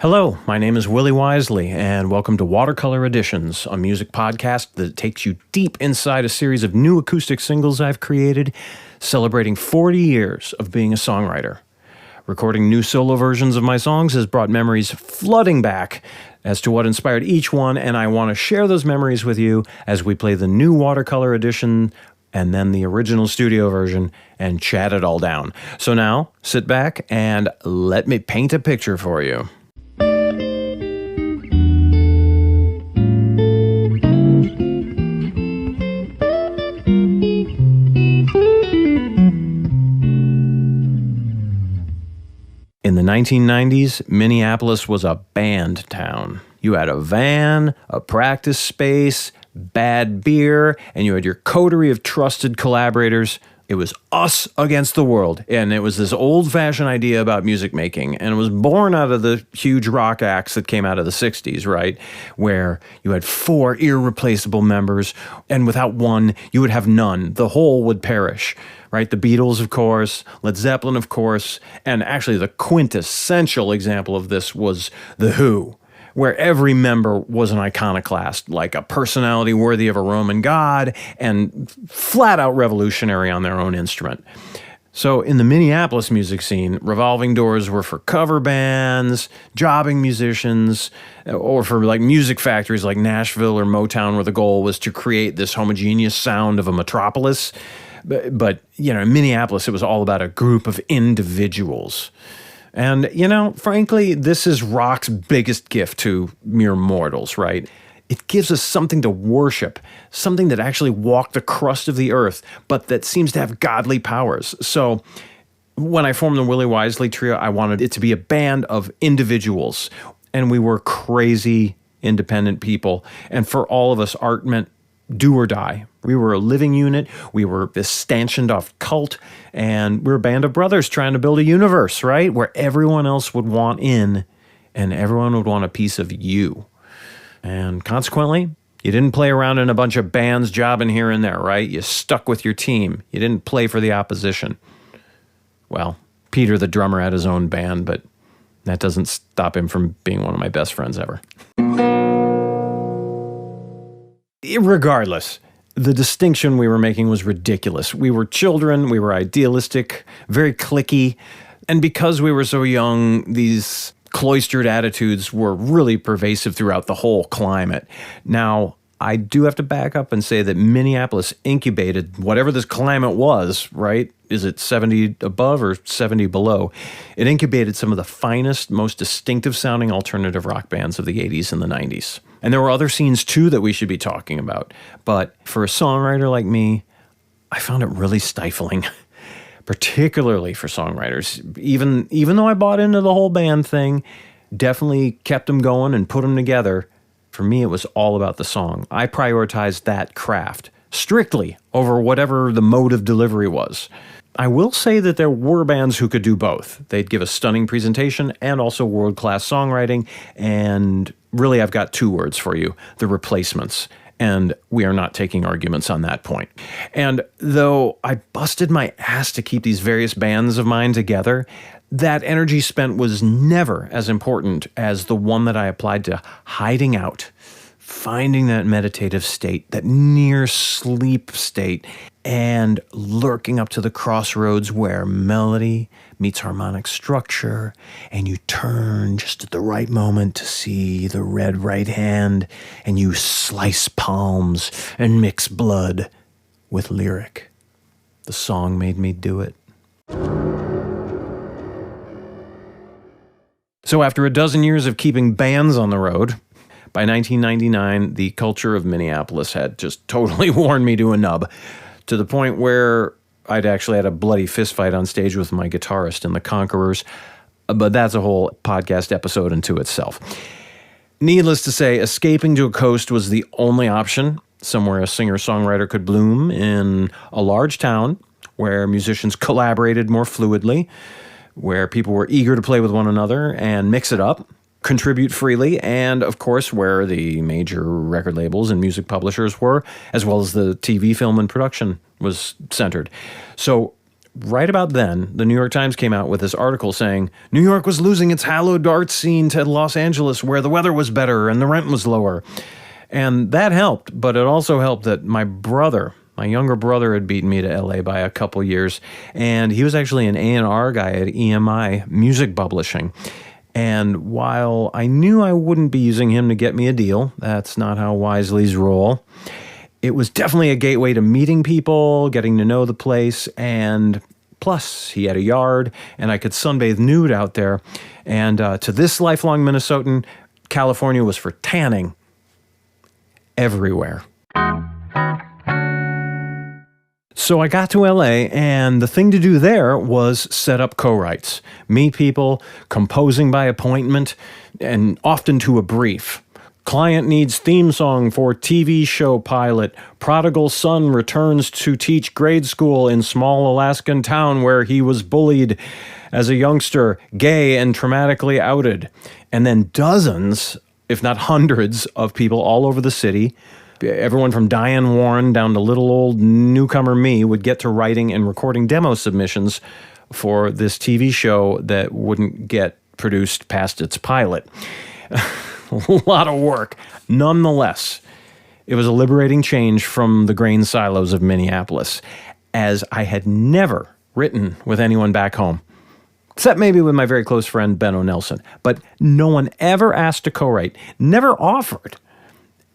Hello, my name is Willie Wisely, and welcome to Watercolor Editions, a music podcast that takes you deep inside a series of new acoustic singles I've created, celebrating 40 years of being a songwriter. Recording new solo versions of my songs has brought memories flooding back as to what inspired each one, and I want to share those memories with you as we play the new Watercolor Edition and then the original studio version and chat it all down. So now, sit back and let me paint a picture for you. In the 1990s, Minneapolis was a band town. You had a van, a practice space, bad beer, and you had your coterie of trusted collaborators. It was us against the world, and it was this old-fashioned idea about music making, and it was born out of the huge rock acts that came out of the 60s, right? Where you had 4 irreplaceable members, and without one, you would have none. The whole would perish, right? The Beatles, of course, Led Zeppelin, of course, and actually the quintessential example of this was The Who, where every member was an iconoclast, like a personality worthy of a Roman god, and flat-out revolutionary on their own instrument. So in the Minneapolis music scene, revolving doors were for cover bands, jobbing musicians, or for like music factories like Nashville or Motown, where the goal was to create this homogeneous sound of a metropolis. But you know, in Minneapolis, it was all about a group of individuals. And, you know, frankly, this is rock's biggest gift to mere mortals, right? It gives us something to worship, something that actually walked the crust of the earth, but that seems to have godly powers. So when I formed the Willie Wisely Trio, I wanted it to be a band of individuals. And we were crazy, independent people. And for all of us, art meant do or die. We were a living unit. We were this stanchioned-off cult, and we were a band of brothers trying to build a universe, right, where everyone else would want in, and everyone would want a piece of you. And consequently, you didn't play around in a bunch of bands jobbing here and there, right? You stuck with your team. You didn't play for the opposition. Well, Peter, the drummer, had his own band, but that doesn't stop him from being one of my best friends ever. Regardless, the distinction we were making was ridiculous. We were children, we were idealistic, very cliquey, and because we were so young, these cloistered attitudes were really pervasive throughout the whole climate. Now, I do have to back up and say that Minneapolis incubated whatever this climate was, right? Is it 70 above or 70 below? It incubated some of the finest, most distinctive sounding alternative rock bands of the 80s and the 90s. And there were other scenes too that we should be talking about. But for a songwriter like me, I found it really stifling, particularly for songwriters. Even though I bought into the whole band thing, definitely kept them going and put them together, for me, it was all about the song. I prioritized that craft strictly over whatever the mode of delivery was. I will say that there were bands who could do both. They'd give a stunning presentation and also world-class songwriting, and really I've got 2 words for you: the Replacements. And we are not taking arguments on that point. And though I busted my ass to keep these various bands of mine together, that energy spent was never as important as the one that I applied to hiding out, finding that meditative state, that near sleep state, and lurking up to the crossroads where melody meets harmonic structure, and you turn just at the right moment to see the red right hand, and you slice palms and mix blood with lyric. The song made me do it. So after a dozen years of keeping bands on the road, by 1999, the culture of Minneapolis had just totally worn me to a nub, to the point where I'd actually had a bloody fistfight on stage with my guitarist in The Conquerors, but that's a whole podcast episode unto itself. Needless to say, escaping to a coast was the only option, somewhere a singer-songwriter could bloom in a large town where musicians collaborated more fluidly, where people were eager to play with one another and mix it up, contribute freely, and of course where the major record labels and music publishers were, as well as the TV, film, and production was centered. So right about then, the New York Times came out with this article saying, New York was losing its hallowed art scene to Los Angeles, where the weather was better and the rent was lower. And that helped, but it also helped that my younger brother had beaten me to LA by a couple years, and he was actually an A&R guy at EMI Music Publishing. And while I knew I wouldn't be using him to get me a deal, that's not how Wisleys roll, it was definitely a gateway to meeting people, getting to know the place, and plus he had a yard, and I could sunbathe nude out there. And to this lifelong Minnesotan, California was for tanning everywhere. So I got to LA, and the thing to do there was set up co-writes, meet people, composing by appointment, and often to a brief. Client needs theme song for TV show pilot. Prodigal son returns to teach grade school in small Alaskan town where he was bullied as a youngster, gay and traumatically outed. And then dozens, if not hundreds, of people all over the city. Everyone from Diane Warren down to little old newcomer me would get to writing and recording demo submissions for this TV show that wouldn't get produced past its pilot. A lot of work. Nonetheless, it was a liberating change from the grain silos of Minneapolis, as I had never written with anyone back home, except maybe with my very close friend Ben O'Nelson. But no one ever asked to co-write, never offered.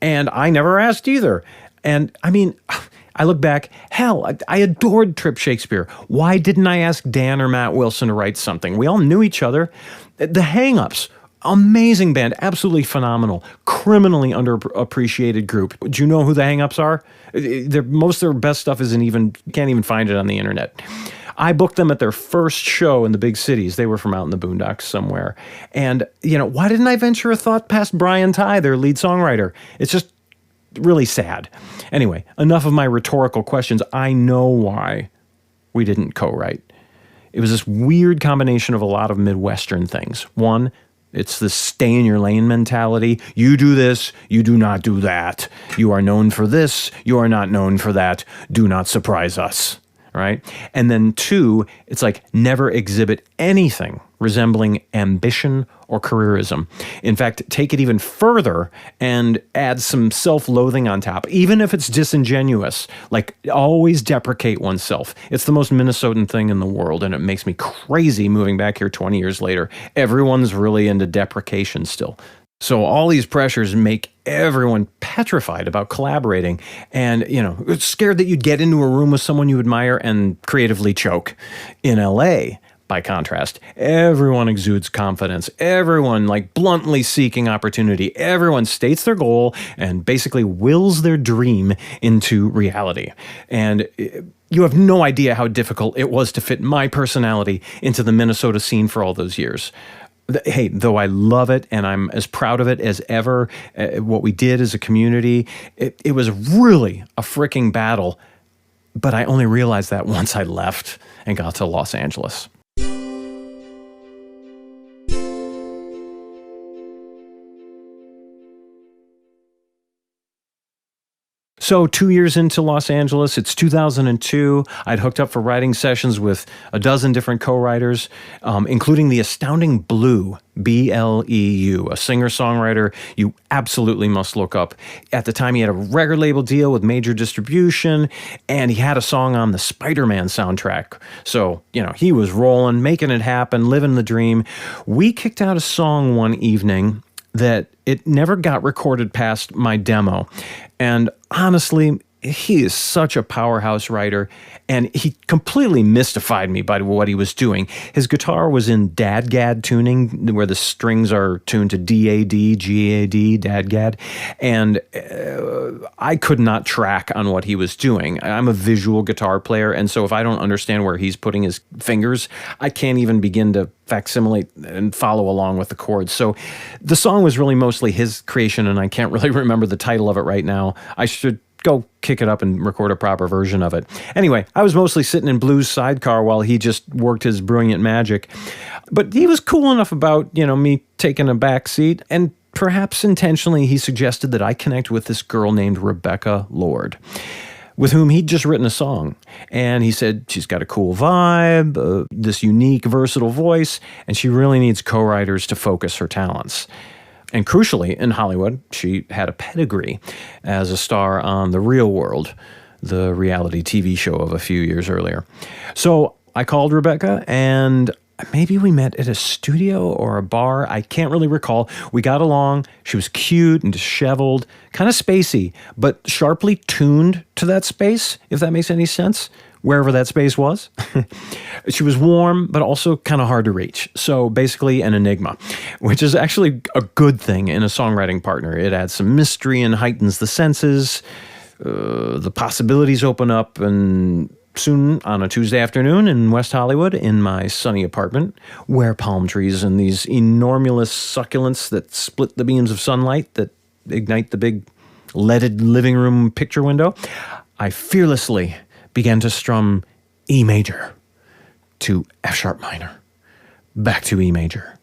And I never asked either. And I mean, I look back, hell, I adored Trip Shakespeare. Why didn't I ask Dan or Matt Wilson to write something? We all knew each other. The Hang-Ups, amazing band, absolutely phenomenal, criminally underappreciated group. Do you know who the Hang-Ups are? Most of their best stuff you can't even find it on the internet. I booked them at their first show in the big cities. They were from out in the boondocks somewhere. And, why didn't I venture a thought past Brian Ty, their lead songwriter? It's just really sad. Anyway, enough of my rhetorical questions. I know why we didn't co-write. It was this weird combination of a lot of Midwestern things. One, it's the stay in your lane mentality. You do this, you do not do that. You are known for this, you are not known for that. Do not surprise us. Right? And then two, it's like never exhibit anything resembling ambition or careerism. In fact, take it even further and add some self-loathing on top, even if it's disingenuous. Like, always deprecate oneself. It's the most Minnesotan thing in the world, and it makes me crazy moving back here 20 years later. Everyone's really into deprecation still. So all these pressures make everyone petrified about collaborating and, scared that you'd get into a room with someone you admire and creatively choke. In LA, by contrast, everyone exudes confidence. Everyone, bluntly seeking opportunity. Everyone states their goal and basically wills their dream into reality. And you have no idea how difficult it was to fit my personality into the Minnesota scene for all those years. Hey, though I love it and I'm as proud of it as ever, what we did as a community, it was really a freaking battle. But I only realized that once I left and got to Los Angeles. So 2 years into Los Angeles, it's 2002. I'd hooked up for writing sessions with a dozen different co-writers, including the astounding Blue, B-L-E-U, a singer-songwriter you absolutely must look up. At the time, he had a record label deal with major distribution, and he had a song on the Spider-Man soundtrack. So, he was rolling, making it happen, living the dream. We kicked out a song one evening that it never got recorded past my demo. And honestly, he is such a powerhouse writer, and he completely mystified me by what he was doing. His guitar was in dadgad tuning, where the strings are tuned to D-A-D, G-A-D, dadgad, and I could not track on what he was doing. I'm a visual guitar player, and so if I don't understand where he's putting his fingers, I can't even begin to facsimilate and follow along with the chords. So the song was really mostly his creation, and I can't really remember the title of it right now. I should go kick it up and record a proper version of it. Anyway, I was mostly sitting in Blue's sidecar while he just worked his brilliant magic. But he was cool enough about, me taking a back seat, and perhaps intentionally he suggested that I connect with this girl named Rebecca Lord. with whom he'd just written a song. And he said she's got a cool vibe, this unique, versatile voice, and she really needs co-writers to focus her talents. And crucially, in Hollywood, she had a pedigree as a star on The Real World, the reality TV show of a few years earlier. So I called Rebecca, and maybe we met at a studio or a bar. I can't really recall. We got along. She was cute and disheveled, kind of spacey, but sharply tuned to that space, if that makes any sense, wherever that space was. She was warm, but also kind of hard to reach. So basically an enigma, which is actually a good thing in a songwriting partner. It adds some mystery and heightens the senses. The possibilities open up, and soon on a Tuesday afternoon in West Hollywood, in my sunny apartment, where palm trees and these enormous succulents that split the beams of sunlight that ignite the big leaded living room picture window, I fearlessly began to strum E major to F sharp minor, back to E major,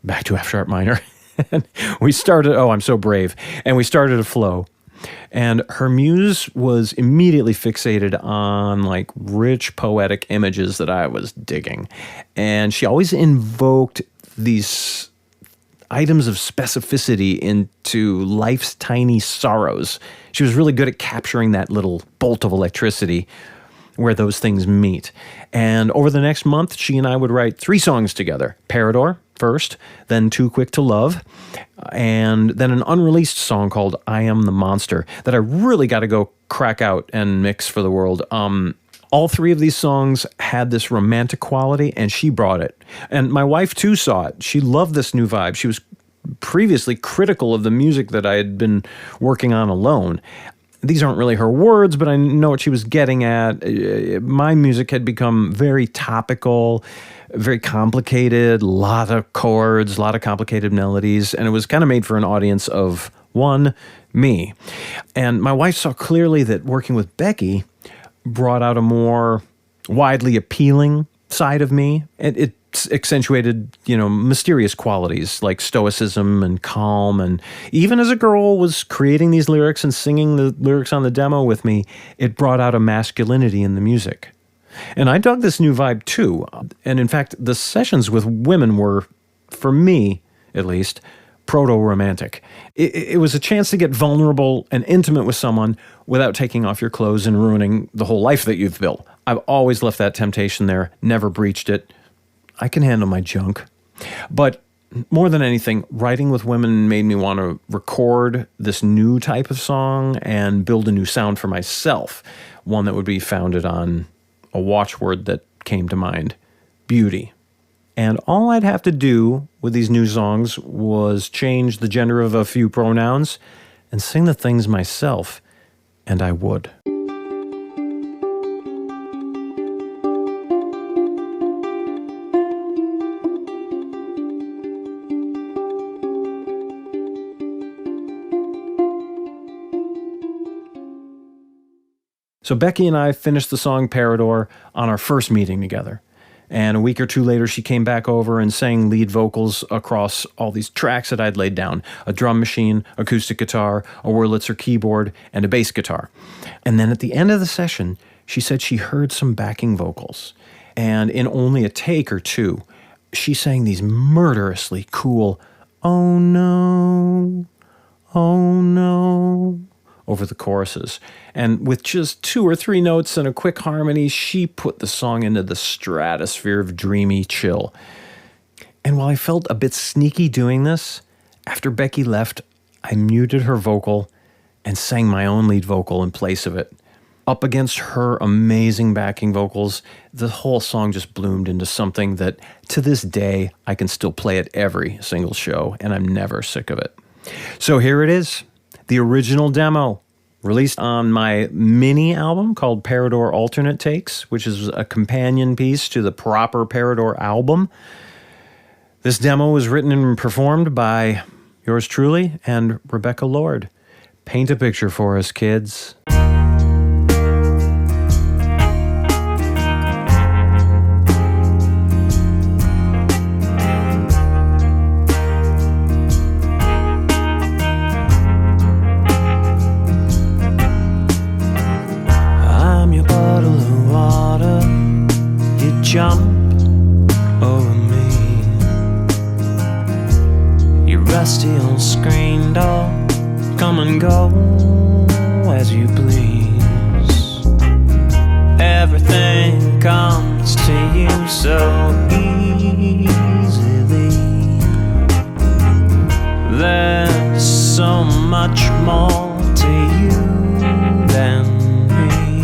back to F sharp minor. And we started, oh, I'm so brave. And we started a flow. And her muse was immediately fixated on like rich poetic images that I was digging. And she always invoked these items of specificity into life's tiny sorrows. She was really good at capturing that little bolt of electricity where those things meet. And over the next month, she and I would write 3 songs together. Parador first, then Too Quick to Love, and then an unreleased song called I Am the Monster that I really got to go crack out and mix for the world. All 3 of these songs had this romantic quality, and she brought it. And my wife, too, saw it. She loved this new vibe. She was previously critical of the music that I had been working on alone. These aren't really her words, but I know what she was getting at. My music had become very topical, very complicated, a lot of chords, a lot of complicated melodies, and it was kind of made for an audience of one, me. And my wife saw clearly that working with Becky brought out a more widely appealing side of me. It accentuated, mysterious qualities like stoicism and calm. And even as a girl was creating these lyrics and singing the lyrics on the demo with me, it brought out a masculinity in the music. And I dug this new vibe too. And in fact, the sessions with women were, for me at least, proto-romantic. It was a chance to get vulnerable and intimate with someone without taking off your clothes and ruining the whole life that you've built. I've always left that temptation there, never breached it. I can handle my junk. But more than anything, writing with women made me want to record this new type of song and build a new sound for myself, one that would be founded on a watchword that came to mind: beauty. And all I'd have to do with these new songs was change the gender of a few pronouns and sing the things myself, and I would. So Becky and I finished the song Parador on our first meeting together. And a week or 2 later, she came back over and sang lead vocals across all these tracks that I'd laid down: a drum machine, acoustic guitar, a Wurlitzer keyboard, and a bass guitar. And then at the end of the session, she said she heard some backing vocals. And in only a take or 2, she sang these murderously cool, "Oh no, oh no," over the choruses. And with just 2 or 3 notes and a quick harmony, she put the song into the stratosphere of dreamy chill. And while I felt a bit sneaky doing this, after Becky left, I muted her vocal and sang my own lead vocal in place of it. Up against her amazing backing vocals, the whole song just bloomed into something that, to this day, I can still play at every single show, and I'm never sick of it. So here it is. The original demo, released on my mini album called Parador Alternate Takes, which is a companion piece to the proper Parador album. This demo was written and performed by yours truly and Rebecca Lord. Paint a picture for us, kids. little screen door. Come and go as you please. Everything comes to you so easily. There's so much more to you than me.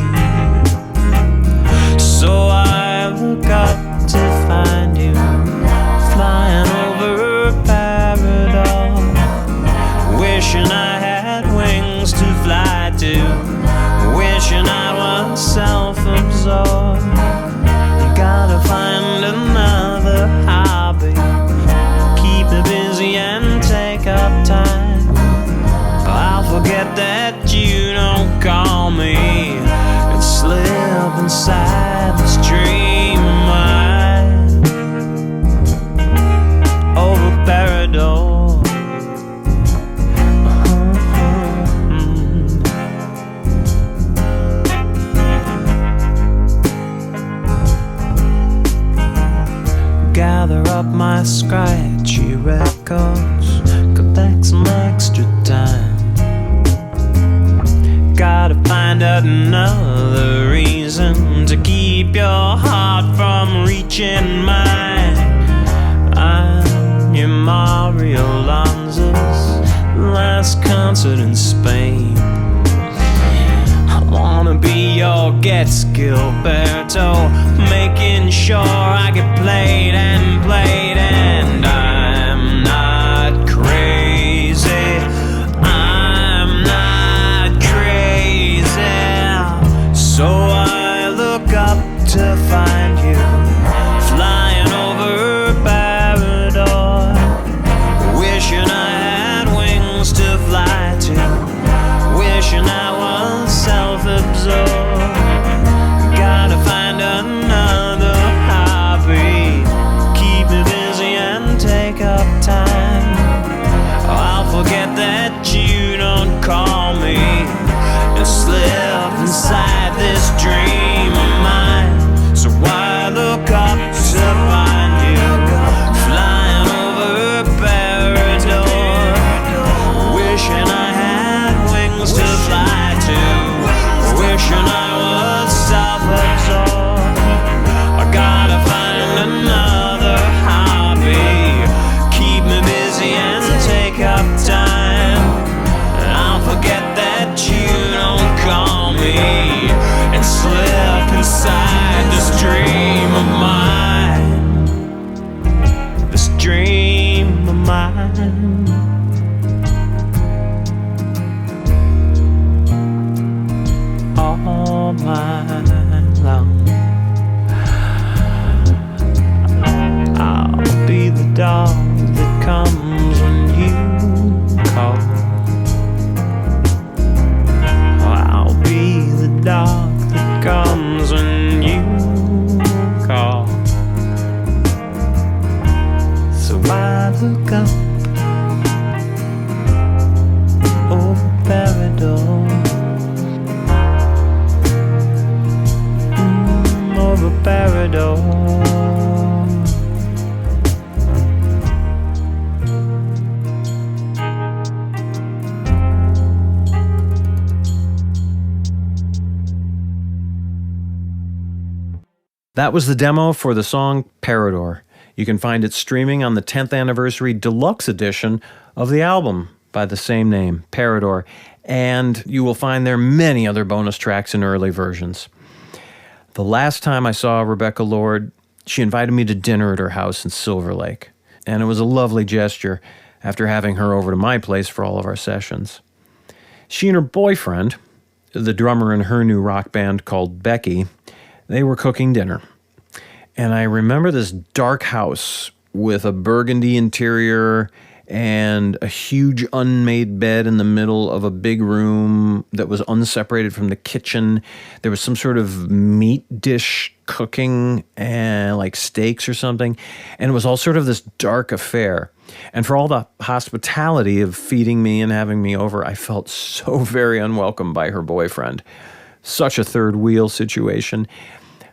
So I look up to find you flying over Parador, wishing I had wings to fly to, wishing I was self-absorbed. You gotta find another hobby, keep me busy and take up time. I'll forget that you don't call me and slip inside this dream of mine over Parador. Gather up my scratchy records, collect some extra time. Gotta find another reason to keep your heart from reaching mine. I'm your Mario Lanza's last concert in Spain. I wanna be your Gets Gilberto, making sure I get played and played. And I'm not crazy, I'm not crazy. So I look up to find you flying over Parador, wishing I had wings to fly to, wishing I was self-absorbed. Gotta find another hobby, keep me busy and take up time. I'll forget that you don't call me and slip inside this dream of mine. So I look up to find you flying over Parador, wishing I had wings to fly to, wishing I was self-absorbed. I gotta find another hobby, keep me busy and take up time. And I'll forget that you don't call me and slip inside this dream of mine, this dream of mine. All night long, I'll be the dog that comes when you call. I'll be the dog that comes when you call. So I look up over Parador, over Parador. That was the demo for the song Parador. You can find it streaming on the 10th anniversary deluxe edition of the album by the same name, Parador, and you will find there many other bonus tracks in early versions. The last time I saw Rebecca Lord, she invited me to dinner at her house in Silver Lake, and it was a lovely gesture after having her over to my place for all of our sessions. She and her boyfriend, the drummer in her new rock band called Becky, they were cooking dinner. And I remember this dark house with a burgundy interior and a huge unmade bed in the middle of a big room that was unseparated from the kitchen. There was some sort of meat dish cooking, and like steaks or something. And it was all sort of this dark affair. And for all the hospitality of feeding me and having me over, I felt so very unwelcome by her boyfriend. Such a third wheel situation.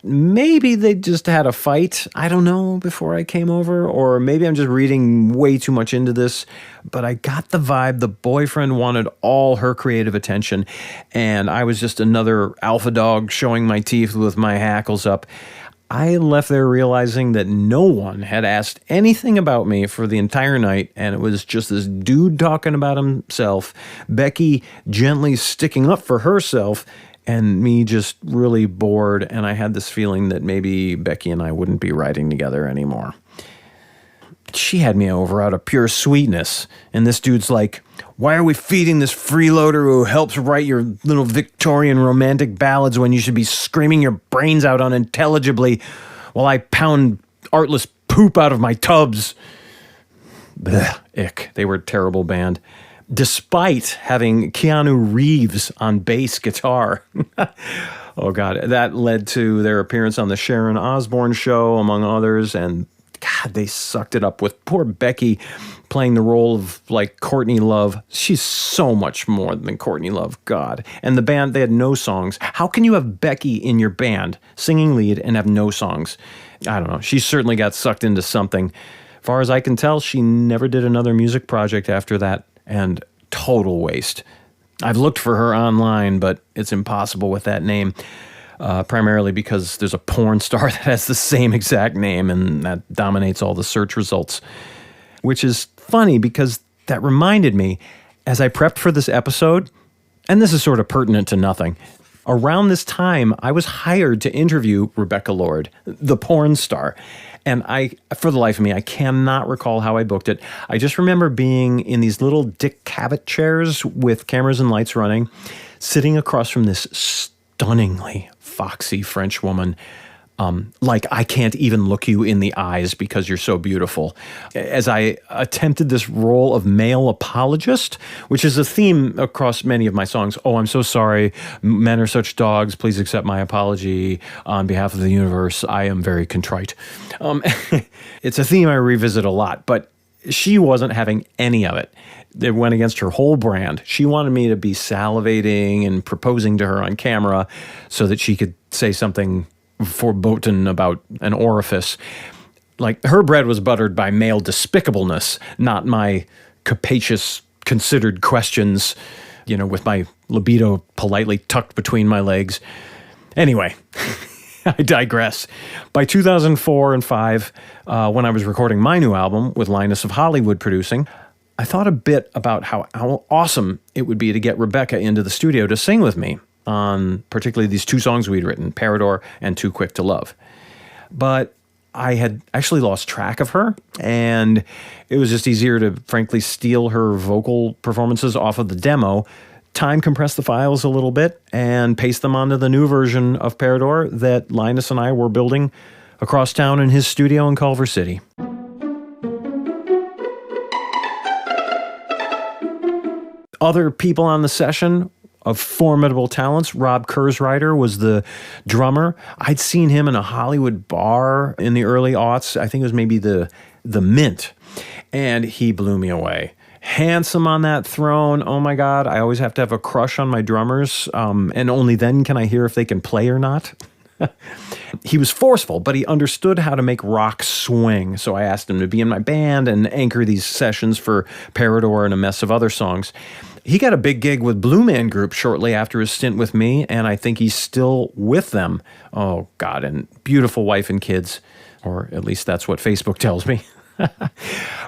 Maybe they just had a fight, I don't know, before I came over, or maybe I'm just reading way too much into this, but I got the vibe the boyfriend wanted all her creative attention, and I was just another alpha dog showing my teeth with my hackles up. I left there realizing that no one had asked anything about me for the entire night, and it was just this dude talking about himself, Becky gently sticking up for herself, and me just really bored, and I had this feeling that maybe Becky and I wouldn't be writing together anymore. She had me over out of pure sweetness, and this dude's like, why are we feeding this freeloader who helps write your little Victorian romantic ballads when you should be screaming your brains out unintelligibly while I pound artless poop out of my tubs? Blech, ick. They were a terrible band, despite having Keanu Reeves on bass guitar. Oh, God. That led to their appearance on the Sharon Osbourne show, among others, and God, they sucked it up with poor Becky playing the role of, like, Courtney Love. She's so much more than Courtney Love, God. And the band, they had no songs. How can you have Becky in your band singing lead and have no songs? I don't know. She certainly got sucked into something. As far as I can tell, she never did another music project after that, and total waste. I've looked for her online, but it's impossible with that name. Primarily because there's a porn star that has the same exact name, and that dominates all the search results. Which is funny because that reminded me, as I prepped for this episode, and this is sort of pertinent to nothing, around this time I was hired to interview Rebecca Lord, the porn star. And for the life of me, I cannot recall how I booked it. I just remember being in these little Dick Cavett chairs with cameras and lights running, sitting across from this stunningly foxy French woman, like I can't even look you in the eyes because you're so beautiful. As I attempted this role of male apologist, which is a theme across many of my songs. Oh, I'm so sorry. Men are such dogs. Please accept my apology. On behalf of the universe, I am very contrite. It's a theme I revisit a lot, but she wasn't having any of it. It went against her whole brand. She wanted me to be salivating and proposing to her on camera so that she could say something foreboding about an orifice. Like, her bread was buttered by male despicableness, not my capacious, considered questions, with my libido politely tucked between my legs. Anyway, I digress. By 2004 and 5, when I was recording my new album with Linus of Hollywood producing, I thought a bit about how awesome it would be to get Rebecca into the studio to sing with me on particularly these two songs we'd written, Parador and Too Quick to Love. But I had actually lost track of her, and it was just easier to, frankly, steal her vocal performances off of the demo, time compress the files a little bit, and paste them onto the new version of Parador that Linus and I were building across town in his studio in Culver City. Other people on the session of formidable talents. Rob Kurzreiter was the drummer. I'd seen him in a Hollywood bar in the early aughts. I think it was maybe the Mint. And he blew me away. Handsome on that throne. Oh my God. I always have to have a crush on my drummers. And only then can I hear if they can play or not. He was forceful, but he understood how to make rock swing. So I asked him to be in my band and anchor these sessions for Parador and a mess of other songs. He got a big gig with Blue Man Group shortly after his stint with me, and I think he's still with them. Oh, God, and beautiful wife and kids, or at least that's what Facebook tells me.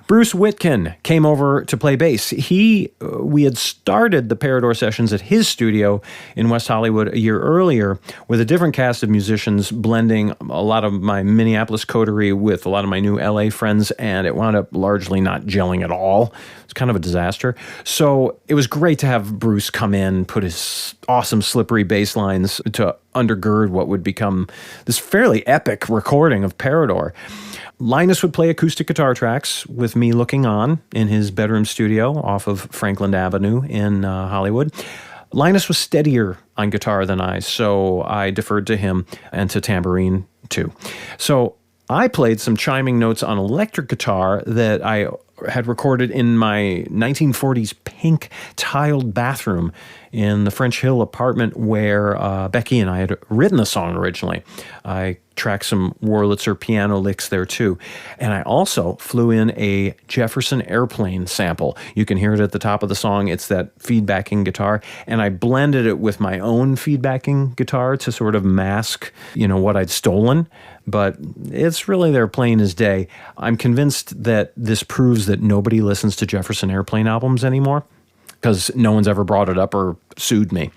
Bruce Witkin came over to play bass. We had started the Parador sessions at his studio in West Hollywood a year earlier with a different cast of musicians, blending a lot of my Minneapolis coterie with a lot of my new LA friends, and it wound up largely not gelling at all. It's kind of a disaster. So it was great to have Bruce come in, put his awesome slippery bass lines to undergird what would become this fairly epic recording of Parador. Linus would play acoustic guitar tracks with me looking on in his bedroom studio off of Franklin Avenue in Hollywood. Linus was steadier on guitar than I, so I deferred to him and to tambourine too. So I played some chiming notes on electric guitar that I had recorded in my 1940s pink tiled bathroom in the French Hill apartment where Becky and I had written the song originally. I tracked some Wurlitzer piano licks there too. And I also flew in a Jefferson Airplane sample. You can hear it at the top of the song. It's that feedbacking guitar. And I blended it with my own feedbacking guitar to sort of mask, what I'd stolen. But it's really there plain as day. I'm convinced that this proves that nobody listens to Jefferson Airplane albums anymore because no one's ever brought it up or sued me.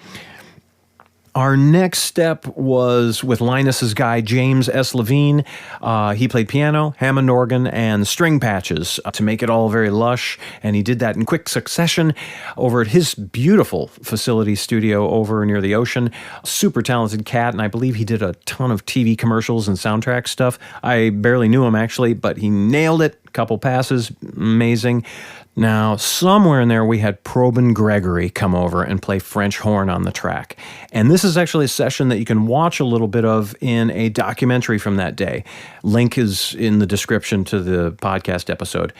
Our next step was with Linus's guy, James S. Levine. He played piano, Hammond organ, and string patches to make it all very lush, and he did that in quick succession over at his beautiful facility studio over near the ocean. Super talented cat, and I believe he did a ton of TV commercials and soundtrack stuff. I barely knew him, actually, but he nailed it. Couple passes, amazing. Now, somewhere in there, we had Probin Gregory come over and play French horn on the track. And this is actually a session that you can watch a little bit of in a documentary from that day. Link is in the description to the podcast episode.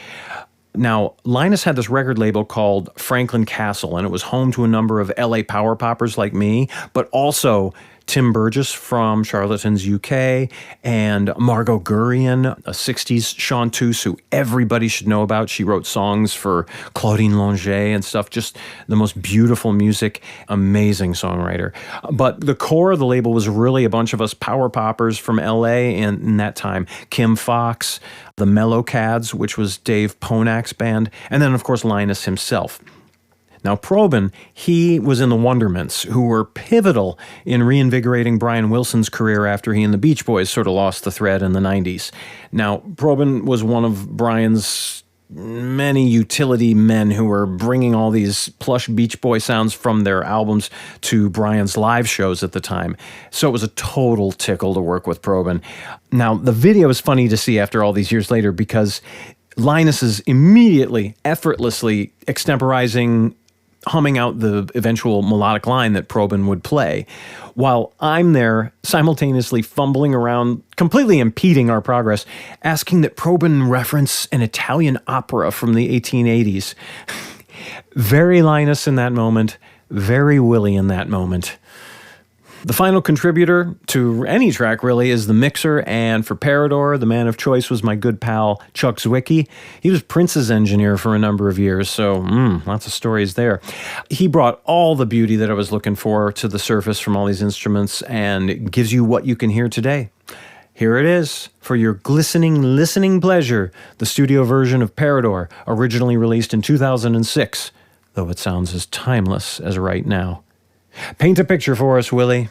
Now, Linus had this record label called Franklin Castle, and it was home to a number of LA power poppers like me, but also Tim Burgess from Charlatans UK, and Margot Gurrian, a 60s chanteuse who everybody should know about. She wrote songs for Claudine Longet and stuff, just the most beautiful music, amazing songwriter. But the core of the label was really a bunch of us power poppers from LA in that time. Kim Fox, the Mellow Cads, which was Dave Ponak's band, and then, of course, Linus himself. Now, Probin, he was in the Wonderments, who were pivotal in reinvigorating Brian Wilson's career after he and the Beach Boys sort of lost the thread in the 90s. Now, Probin was one of Brian's many utility men who were bringing all these plush Beach Boy sounds from their albums to Brian's live shows at the time. So it was a total tickle to work with Probin. Now, the video is funny to see after all these years later because Linus is immediately, effortlessly extemporizing, humming out the eventual melodic line that Probin would play, while I'm there simultaneously fumbling around, completely impeding our progress, asking that Probin reference an Italian opera from the 1880s. Very Linus in that moment, very Willie in that moment. The final contributor to any track, really, is the mixer, and for Parador, the man of choice was my good pal Chuck Zwicky. He was Prince's engineer for a number of years, so lots of stories there. He brought all the beauty that I was looking for to the surface from all these instruments, and it gives you what you can hear today. Here it is, for your glistening listening pleasure, the studio version of Parador, originally released in 2006, though it sounds as timeless as right now. Paint a picture for us, Willie.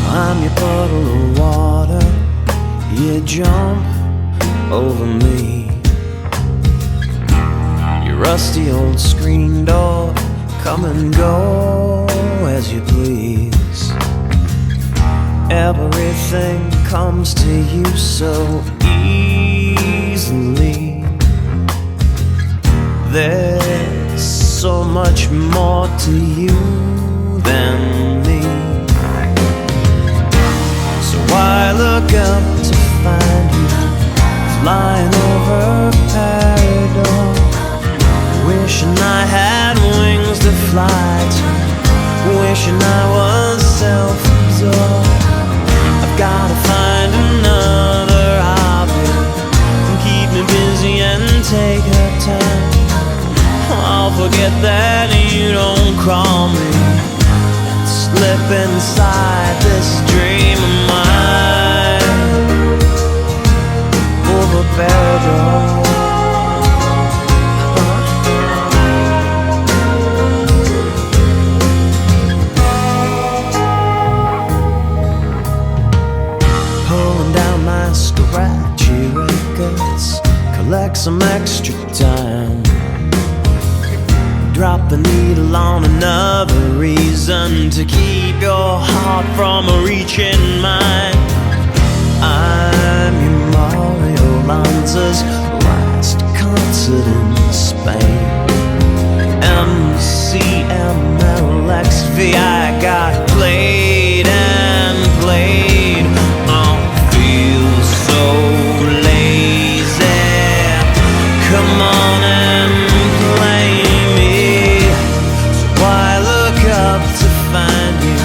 I'm your puddle of water, you jump over me. Rusty old screen door, come and go as you please. Everything comes to you so easily. There's so much more to you than me. So I look up to find you flying over Parador, wishing I had wings to fly to, wishing I was self-absorbed. I've gotta find another hobby and keep me busy and take her time. I'll forget that you don't call me and slip inside this dream of mine over Parador. Scratchy records, collect some extra time. Drop the needle on another reason to keep your heart from reaching mine. I'm your Mario Lanza's last concert in Spain. MCMLXV, I got played and played. Feel so lazy. Come on and play me. So I look up to find you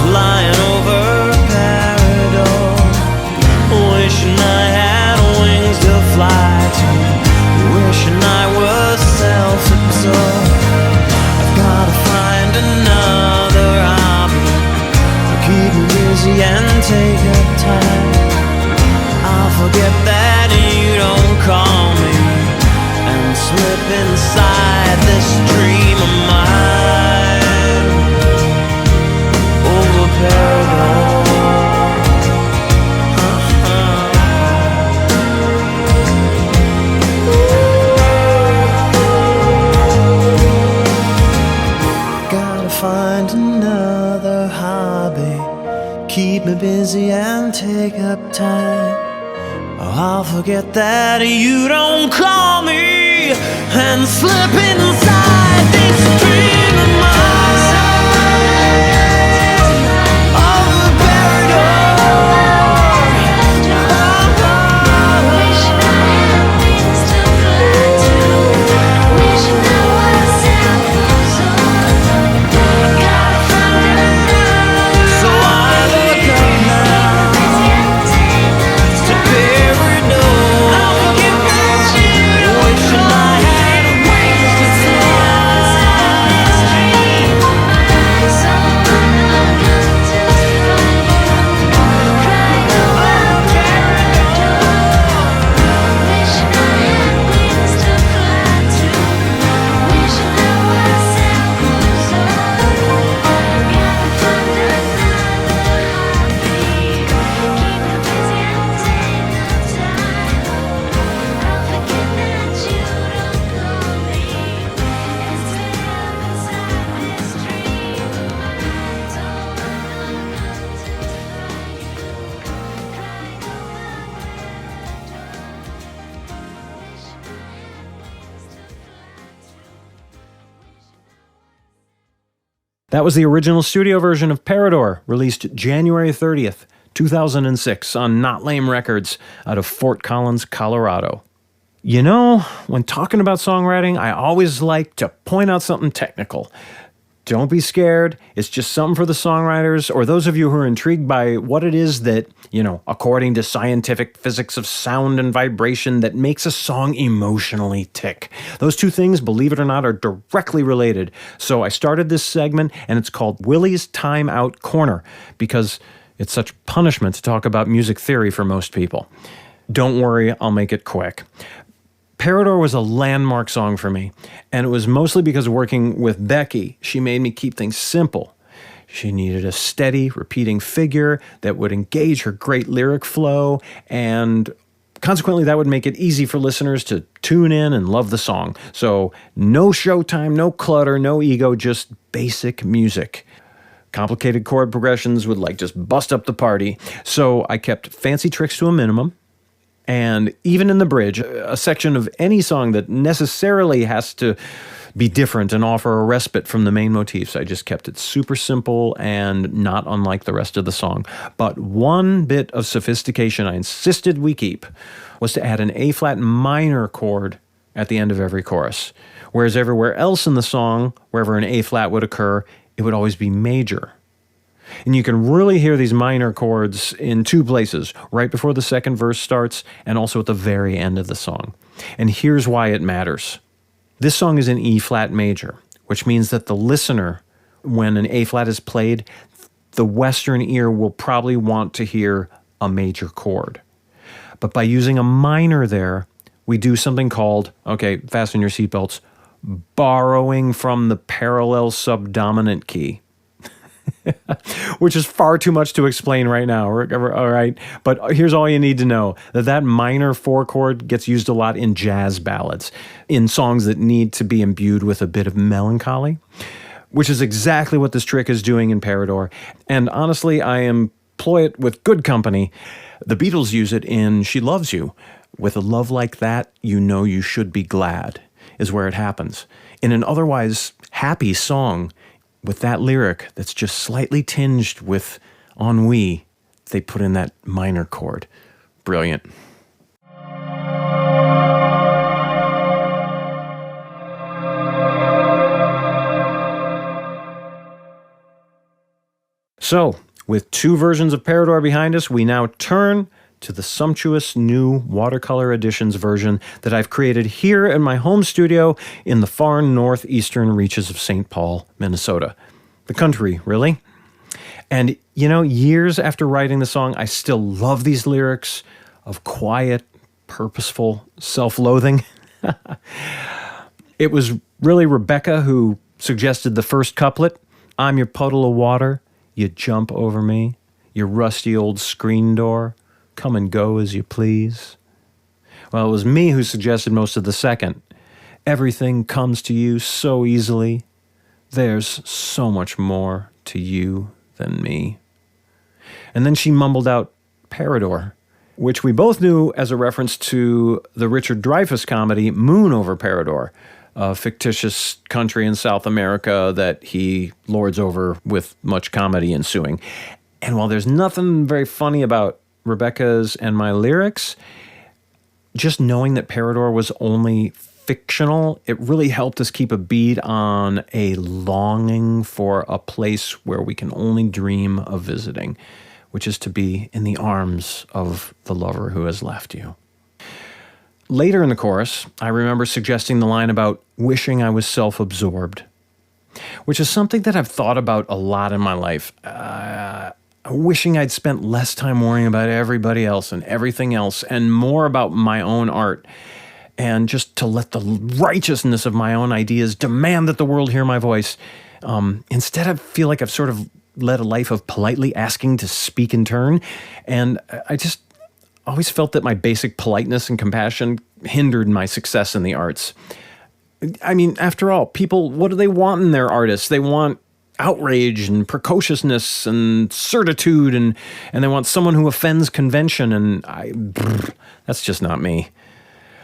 flying over Parador, wishing I had wings to fly to, wishing I was self-absorbed. I've gotta find another hobby, keep me busy and take up time. I'll forget that you don't call me and slip inside this dream of mine over Parador. Gotta find another hobby, keep me busy and take up time. I'll forget that you don't call me and slip inside this dream of mine over Parador. Wishing I had wings to fly to, wishing I was self-absorbed. Gotta find another. So I look up now to Parador. Wishing I had wings to That was the original studio version of Parador, released January 30th, 2006 on Not Lame Records out of Fort Collins, Colorado. You know, when talking about songwriting, I always like to point out something technical. Don't be scared. It's just something for the songwriters or those of you who are intrigued by what it is that, according to scientific physics of sound and vibration, that makes a song emotionally tick. Those two things, believe it or not, are directly related. So I started this segment, and it's called Willie's Time Out Corner, because it's such punishment to talk about music theory for most people. Don't worry, I'll make it quick. Parador was a landmark song for me, and it was mostly because of working with Becky. She made me keep things simple. She needed a steady, repeating figure that would engage her great lyric flow, and consequently that would make it easy for listeners to tune in and love the song. So no showtime, no clutter, no ego, just basic music. Complicated chord progressions would just bust up the party. So I kept fancy tricks to a minimum. And even in the bridge, a section of any song that necessarily has to be different and offer a respite from the main motifs, I just kept it super simple and not unlike the rest of the song. But one bit of sophistication I insisted we keep was to add an A-flat minor chord at the end of every chorus. Whereas everywhere else in the song, wherever an A-flat would occur, it would always be major. And you can really hear these minor chords in two places, right before the second verse starts and also at the very end of the song. And here's why it matters. This song is in E-flat major, which means that the listener, when an A-flat is played, the Western ear will probably want to hear a major chord. But by using a minor there, we do something called, fasten your seatbelts, borrowing from the parallel subdominant key. Which is far too much to explain right now, all right? But here's all you need to know, that minor 4 chord gets used a lot in jazz ballads, in songs that need to be imbued with a bit of melancholy, which is exactly what this trick is doing in Parador. And honestly, I am employ it with good company. The Beatles use it in She Loves You. With a love like that, you know you should be glad, is where it happens. In an otherwise happy song, with that lyric that's just slightly tinged with ennui, they put in that minor chord. Brilliant. So, with two versions of Parador behind us, we now turn to the sumptuous new Watercolor Editions version that I've created here in my home studio in the far northeastern reaches of St. Paul, Minnesota. The country, really. And, you know, years after writing the song, I still love these lyrics of quiet, purposeful self-loathing. It was really Rebecca who suggested the first couplet. I'm your puddle of water. You jump over me, your rusty old screen door, come and go as you please. Well, it was me who suggested most of the second. Everything comes to you so easily. There's so much more to you than me. And then she mumbled out Parador, which we both knew as a reference to the Richard Dreyfuss comedy Moon over Parador, a fictitious country in South America that he lords over with much comedy ensuing. And while there's nothing very funny about Rebecca's and my lyrics, just knowing that Parador was only fictional, it really helped us keep a bead on a longing for a place where we can only dream of visiting, which is to be in the arms of the lover who has left you. Later in the chorus, I remember suggesting the line about wishing I was self-absorbed, which is something that I've thought about a lot in my life. Wishing I'd spent less time worrying about everybody else and everything else and more about my own art, and just to let the righteousness of my own ideas demand that the world hear my voice. Instead, I feel like I've sort of led a life of politely asking to speak in turn, and I just always felt that my basic politeness and compassion hindered my success in the arts. I mean, after all, people, what do they want in their artists? They want outrage and precociousness and certitude, and they want someone who offends convention, and that's just not me.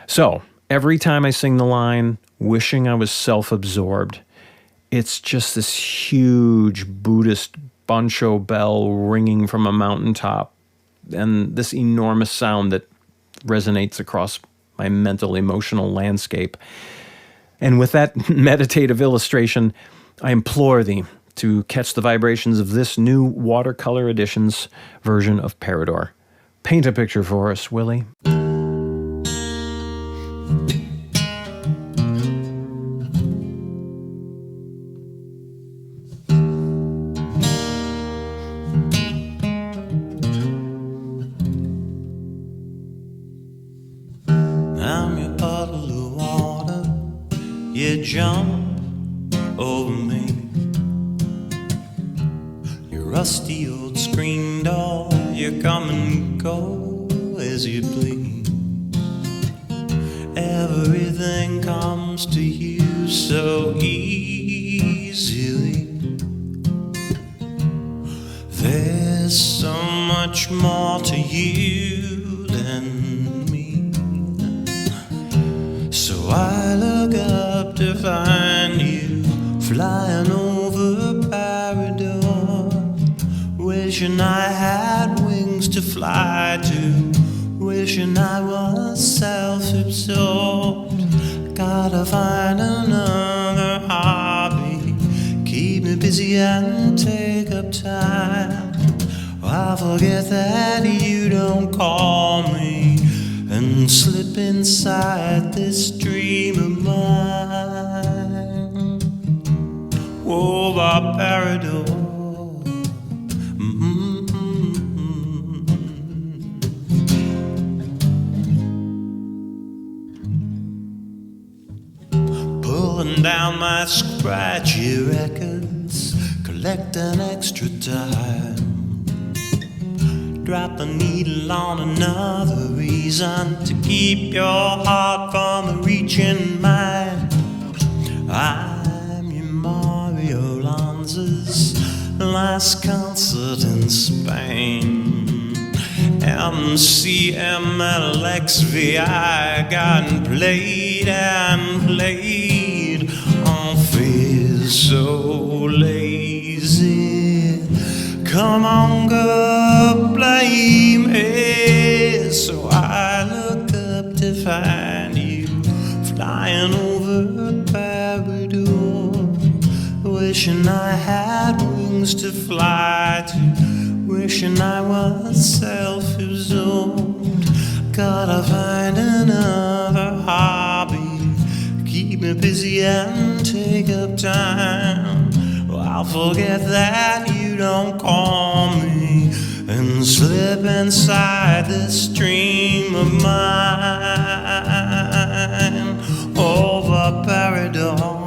So, every time I sing the line, wishing I was self-absorbed, it's just this huge Buddhist bancho bell ringing from a mountaintop, and this enormous sound that resonates across my mental, emotional landscape. And with that meditative illustration, I implore thee to catch the vibrations of this new Watercolor Editions version of Parador. Paint a picture for us, Willie. I'm your puddle of water, you jump over me. Your rusty old screen door, you come and go as you please. Everything comes to you so easily. There's so much more to you than me. So I look up to find you flying over Parador, wishing I had wings to fly to, wishing I was self-absorbed. Gotta find another hobby, keep me busy and take up time. I forget that you don't call me and slip inside this dream of mine. Oh, my Parador. Pulling down my scratchy records, collecting extra time. Drop the needle on another reason to keep your heart from reaching mine. I'm your Mario Lanzas, last concert in Spain. MCMLXVI got played and played. I feel so lazy. Come on, girl, play me. So I look up to find you flying over Parador, wishing I had wings to fly to, wishing I was self-absorbed. Gotta find another hobby, keep me busy and take up time. I'll forget that you don't call me and slip inside this dream of mine over Parador.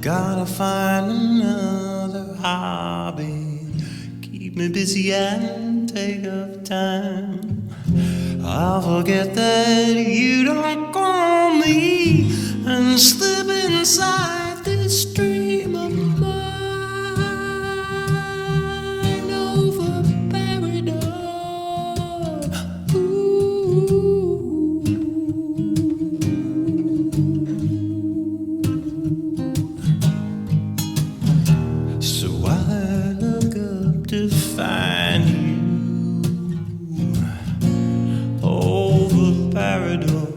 Gotta find another hobby, keep me busy and take up time. I'll forget that you don't call me and slip inside this dream of mine over Parador. Ooh. So I look up to find you over Parador.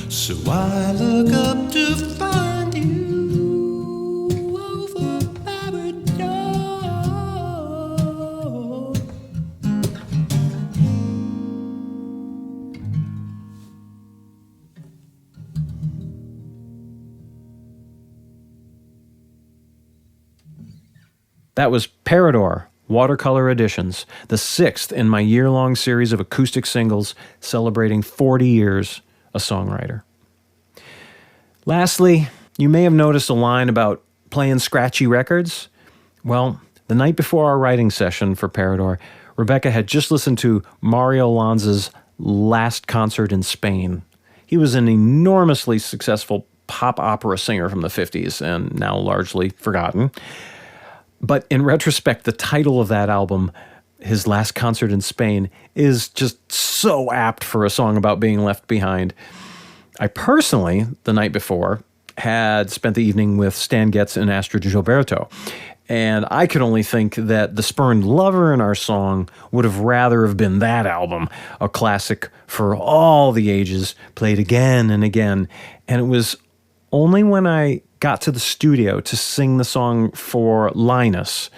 So I look up to find you over Parador. That was Parador, Watercolor Editions, the 6th in my year-long series of acoustic singles celebrating 40 years a songwriter. Lastly, you may have noticed a line about playing scratchy records. Well, the night before our writing session for Parador, Rebecca had just listened to Mario Lanza's last concert in Spain. He was an enormously successful pop opera singer from the 50s and now largely forgotten. But in retrospect, the title of that album, his last concert in Spain, is just so apt for a song about being left behind. I personally, the night before, had spent the evening with Stan Getz and Astrid Gilberto, and I could only think that The Spurned Lover in our song would have rather have been that album, a classic for all the ages, played again and again. And it was only when I got to the studio to sing the song for Linus,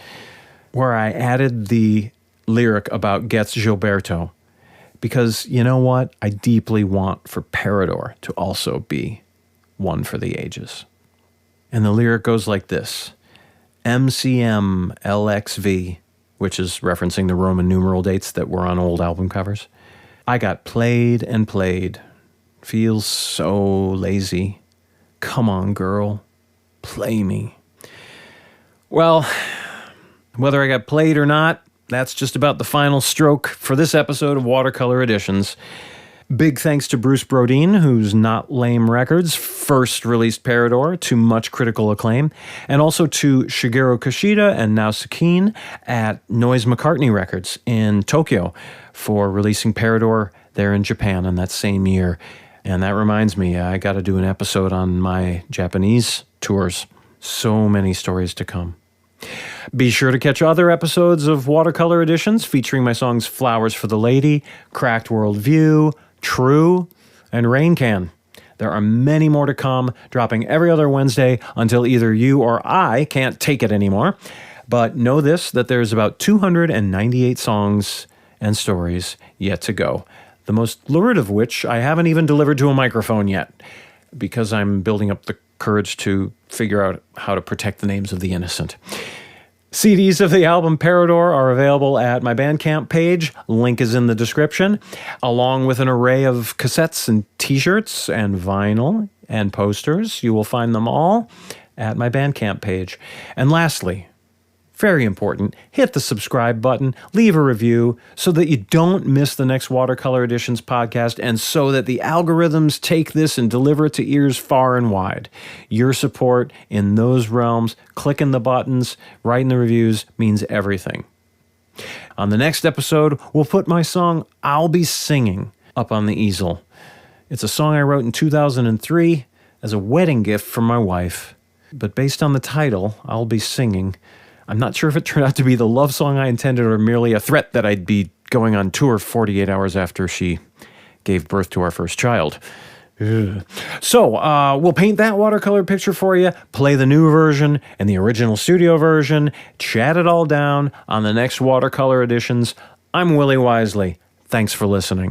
where I added the lyric about Getz Gilberto, because you know what? I deeply want for Parador to also be one for the ages. And the lyric goes like this: MCM LXV, which is referencing the Roman numeral dates that were on old album covers. I got played and played. Feels so lazy. Come on, girl. Play me. Well, whether I got played or not, that's just about the final stroke for this episode of Watercolor Editions. Big thanks to Bruce Brodeen, whose Not Lame Records first released Parador to much critical acclaim, and also to Shigeru Kishida and Nao Sakine at Noise McCartney Records in Tokyo for releasing Parador there in Japan in that same year. And that reminds me, I got to do an episode on my Japanese tours. So many stories to come. Be sure to catch other episodes of Watercolor Editions featuring my songs Flowers for the Lady, Cracked World View, True, and Rain Can. There are many more to come, dropping every other Wednesday until either you or I can't take it anymore. But know this, that there's about 298 songs and stories yet to go. The most lurid of which I haven't even delivered to a microphone yet, because I'm building up the courage to figure out how to protect the names of the innocent. CDs of the album Parador are available at my Bandcamp page. Link is in the description, along with an array of cassettes and t-shirts and vinyl and posters. You will find them all at my Bandcamp page. And lastly, very important, hit the subscribe button, leave a review so that you don't miss the next Watercolor Editions podcast and so that the algorithms take this and deliver it to ears far and wide. Your support in those realms, clicking the buttons, writing the reviews, means everything. On the next episode, we'll put my song I'll Be Singing up on the easel. It's a song I wrote in 2003 as a wedding gift from my wife. But based on the title, I'll Be Singing, I'm not sure if it turned out to be the love song I intended or merely a threat that I'd be going on tour 48 hours after she gave birth to our first child. Ugh. So, we'll paint that watercolor picture for you, play the new version and the original studio version, chat it all down on the next Watercolor Editions. I'm Willie Wisely. Thanks for listening.